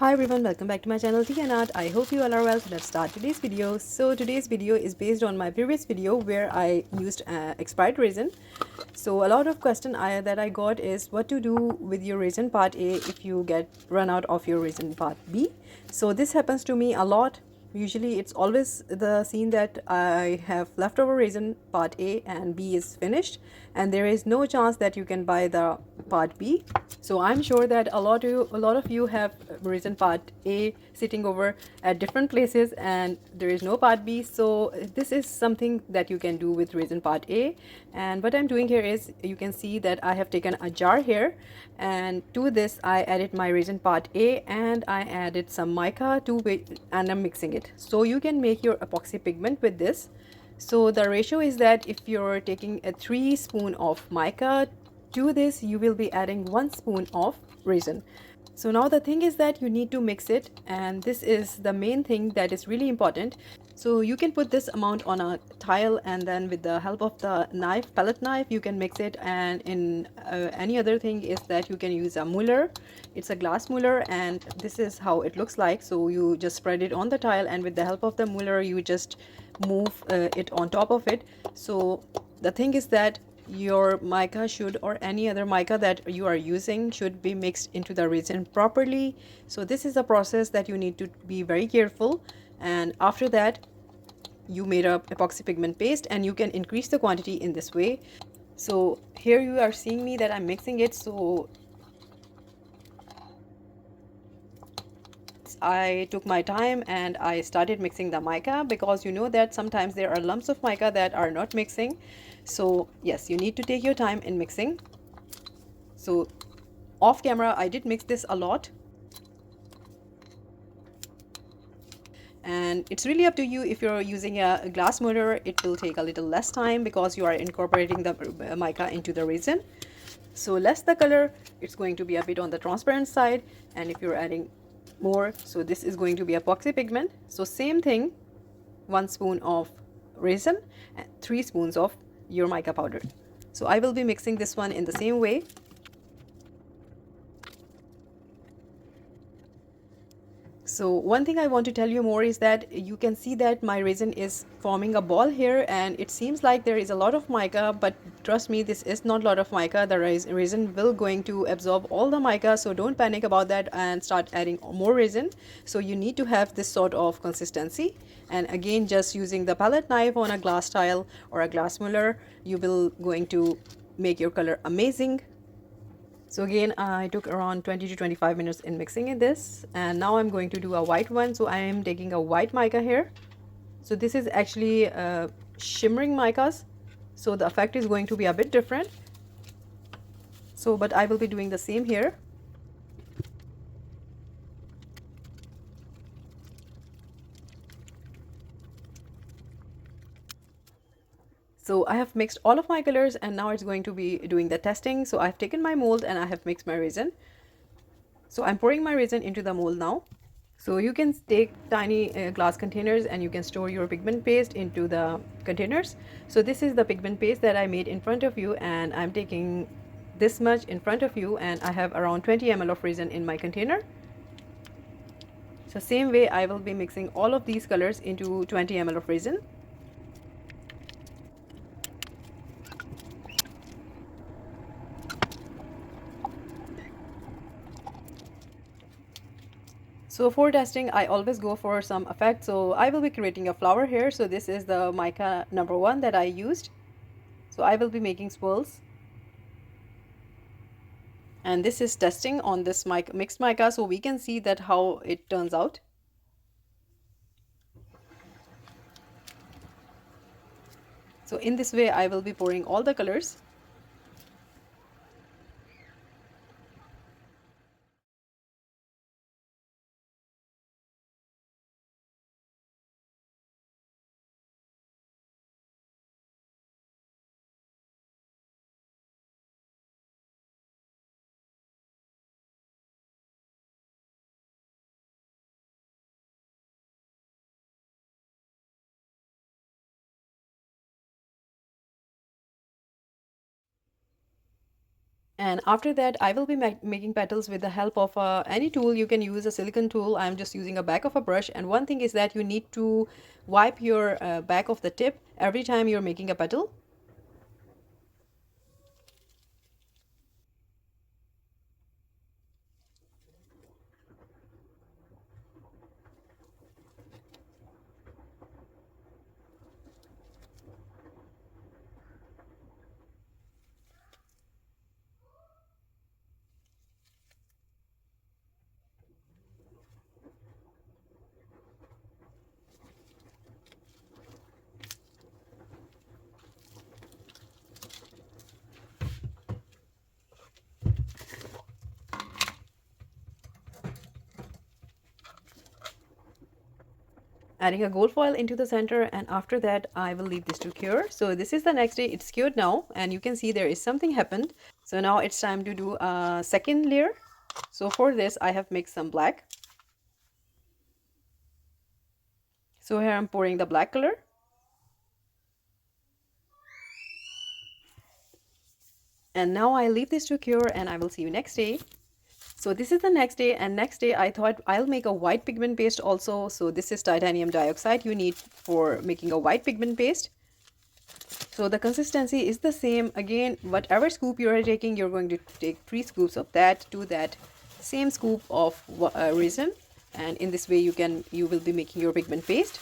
Hi everyone, welcome back to my channel Tea&Art. I hope you all are well. So let's start today's video. So today's video is based on my previous video where I used expired resin. So a lot of question that I got is what to do with your resin part A if you get run out of your resin part B. So this happens to me a lot. Usually it's always the scene that I have leftover resin part A and B is finished and there is no chance that you can buy the part B. So I'm sure that a lot of you have resin part A sitting over at different places and there is no part B. So this is something that you can do with resin part A. And what I'm doing here is you can see that I have taken a jar here, and to this I added my resin part A and I added some mica to it and I'm mixing it. So you can make your epoxy pigment with this. So the ratio is that if you're taking a 3 spoon of mica, to this you will be adding 1 spoon of resin. So now the thing is that you need to mix it, and this is the main thing that is really important. So you can put this amount on a tile and then with the help of the knife, palette knife, you can mix it. And in any other thing is that you can use a muller. It's a glass muller and this is how it looks like. So you just spread it on the tile and with the help of the muller you just move it on top of it. So the thing is that your mica should, or any other mica that you are using, should be mixed into the resin properly. So this is a process that you need to be very careful. And after that you made a epoxy pigment paste and you can increase the quantity in this way. So here you are seeing me that I'm mixing it. So I took my time and I started mixing the mica, because you know that sometimes there are lumps of mica that are not mixing. So yes, you need to take your time in mixing. So off camera I did mix this a lot, and it's really up to you. If you're using a glass mortar, it will take a little less time because you are incorporating the mica into the resin. So less the color, it's going to be a bit on the transparent side, and if you're adding more, so this is going to be epoxy pigment. So same thing, 1 spoon of resin and 3 spoons of your mica powder. So I will be mixing this one in the same way. So one thing I want to tell you more is that you can see that my resin is forming a ball here, and it seems like there is a lot of mica, but trust me, this is not a lot of mica. The resin will going to absorb all the mica, so don't panic about that and start adding more resin. So you need to have this sort of consistency, and again, just using the palette knife on a glass tile or a glass muller, you will going to make your color amazing. So again, I took around 20 to 25 minutes in mixing in this, and now I'm going to do a white one. So I am taking a white mica here. So this is actually shimmering micas, so the effect is going to be a bit different. So but I will be doing the same here. So I have mixed all of my colors and now it's going to be doing the testing. So I've taken my mold and I have mixed my resin. So I'm pouring my resin into the mold now. So you can take tiny glass containers and you can store your pigment paste into the containers. So this is the pigment paste that I made in front of you, and I'm taking this much in front of you, and I have around 20 ml of resin in my container. So same way I will be mixing all of these colors into 20 ml of resin. So for testing, I always go for some effect. So I will be creating a flower here. So this is the mica number 1 that I used. So I will be making swirls. And this is testing on this mixed mica, so we can see that how it turns out. So in this way, I will be pouring all the colors. And after that, I will be making petals with the help of any tool. You can use a silicone tool. I'm just using a back of a brush. And one thing is that you need to wipe your back of the tip every time you're making a petal. Adding a gold foil into the center, and after that I will leave this to cure. So this is the next day. It's cured now, and you can see there is something happened. So now it's time to do a second layer. So for this I have mixed some black. So here I'm pouring the black color. And now I leave this to cure, and I will see you next day. So this is the next day, and next day I thought I'll make a white pigment paste also. So this is titanium dioxide you need for making a white pigment paste. So the consistency is the same. Again, whatever scoop you are taking, you're going to take 3 scoops of that to that same scoop of resin, and in this way you will be making your pigment paste.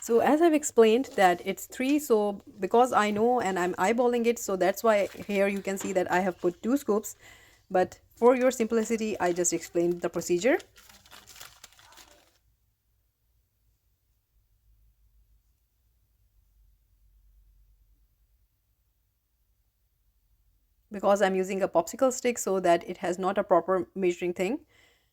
So as I've explained that it's 3, so because I know and I'm eyeballing it, so that's why here you can see that I have put 2 scoops. But for your simplicity, I just explained the procedure. Because I'm using a popsicle stick, so that it has not a proper measuring thing,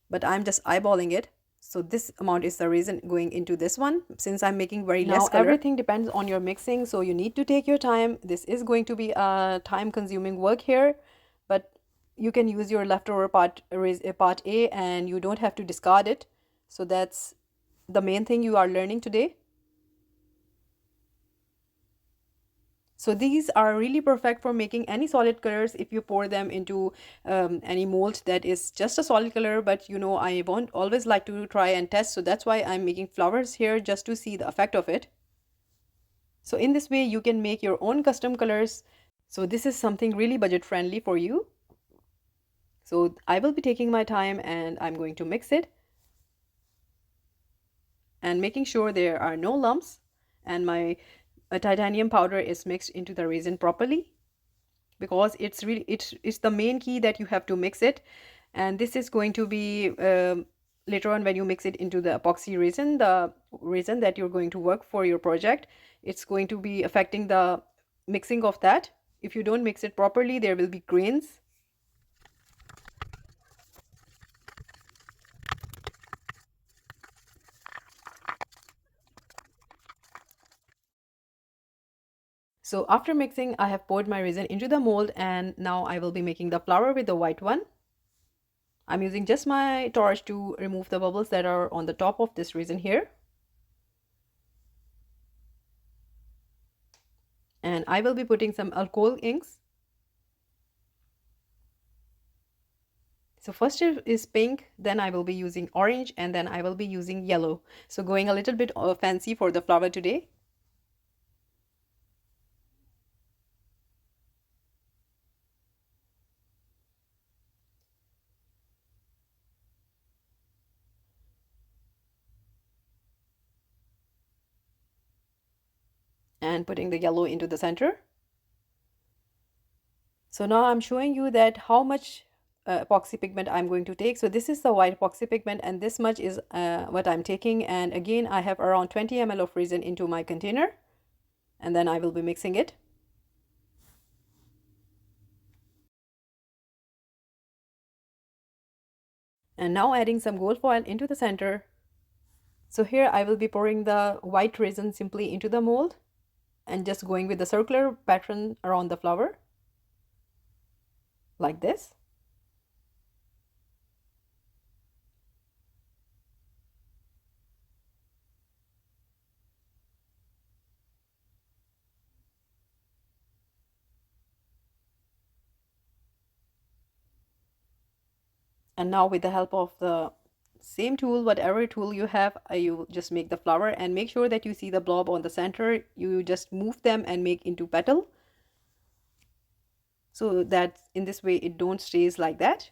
but I'm just eyeballing it. So this amount is the reason going into this one, since I'm making very less color. Everything depends on your mixing, so you need to take your time. This is going to be a time consuming work here, but you can use your leftover part A, and you don't have to discard it. So that's the main thing you are learning today. So these are really perfect for making any solid colors if you pour them into any mold that is just a solid color. But you know, I won't always like to try and test, so that's why I'm making flowers here just to see the effect of it. So in this way you can make your own custom colors. So this is something really budget friendly for you. So I will be taking my time, and I'm going to mix it and making sure there are no lumps, and my titanium powder is mixed into the resin properly, because it's the main key that you have to mix it. And this is going to be later on when you mix it into the epoxy resin, the resin that you're going to work for your project. It's going to be affecting the mixing of that. If you don't mix it properly, there will be grains. So after mixing, I have poured my resin into the mold, and now I will be making the flower with the white one. I'm using just my torch to remove the bubbles that are on the top of this resin here. And I will be putting some alcohol inks. So first is pink, then I will be using orange, and then I will be using yellow. So going a little bit fancy for the flower today. And putting the yellow into the center. So now I'm showing you that how much epoxy pigment I'm going to take. So this is the white epoxy pigment, and this much is what I'm taking. And again, I have around 20 ml of resin into my container, and then I will be mixing it. And now adding some gold foil into the center. So here I will be pouring the white resin simply into the mold, and just going with the circular pattern around the flower, like this. And now with the help of the same tool, whatever tool you have, you just make the flower and make sure that you see the blob on the center. You just move them and make into petal, so that in this way it don't stays like that.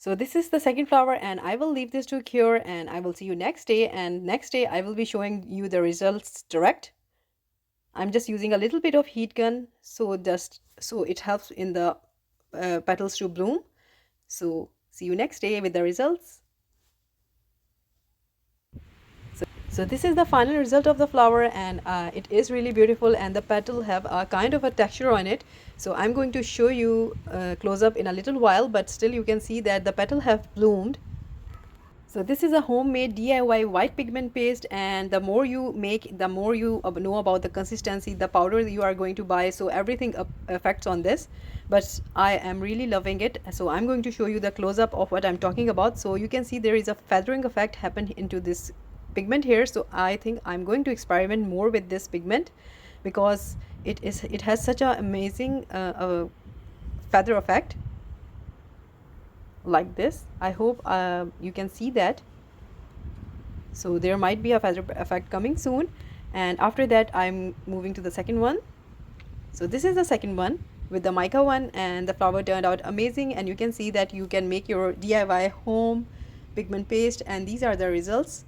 So this is the second flower, and I will leave this to cure, and I will see you next day. And next day I will be showing you the results direct. I'm just using a little bit of heat gun, so just so it helps in the petals to bloom. So see you next day with the results. So this is the final result of the flower, and it is really beautiful, and the petal have a kind of a texture on it. So I'm going to show you close up in a little while, but still you can see that the petal have bloomed. So this is a homemade DIY white pigment paste, and the more you make, the more you know about the consistency, the powder you are going to buy. So everything affects on this, but I am really loving it. So I'm going to show you the close-up of what I'm talking about. So you can see there is a feathering effect happen into this pigment here. So I think I'm going to experiment more with this pigment, because it has such an amazing feather effect like this. I hope you can see that. So there might be a feather effect coming soon, and after that I'm moving to the second one. So this is the second one with the mica one, and the flower turned out amazing, and you can see that you can make your DIY home pigment paste, and these are the results.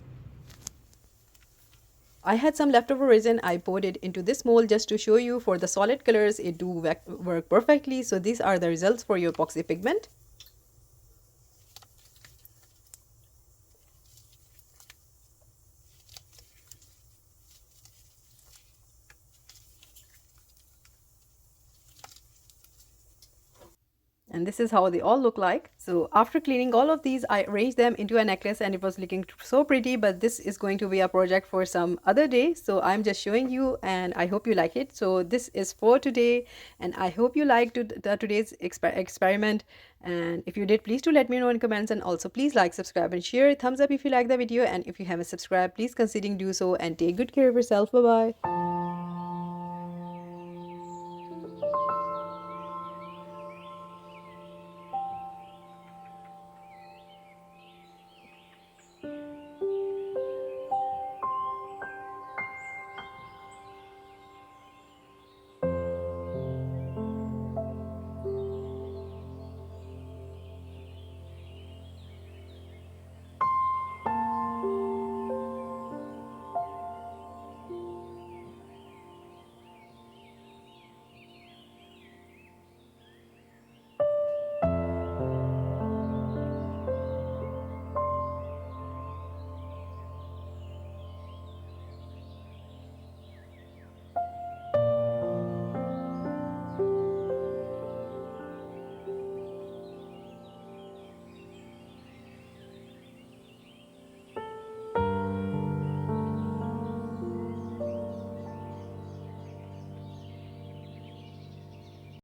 I had some leftover resin. I poured it into this mold just to show you. For the solid colors it do work perfectly. So these are the results for your epoxy pigment. And this is how they all look like. So after cleaning all of these, I arranged them into a necklace, and it was looking so pretty, but this is going to be a project for some other day. So I'm just showing you, and I hope you like it. So this is for today, and I hope you liked today's experiment. And if you did, please do let me know in comments, and also please like, subscribe and share. Thumbs up if you like the video, and if you haven't subscribed, please consider do so, and take good care of yourself. Bye bye.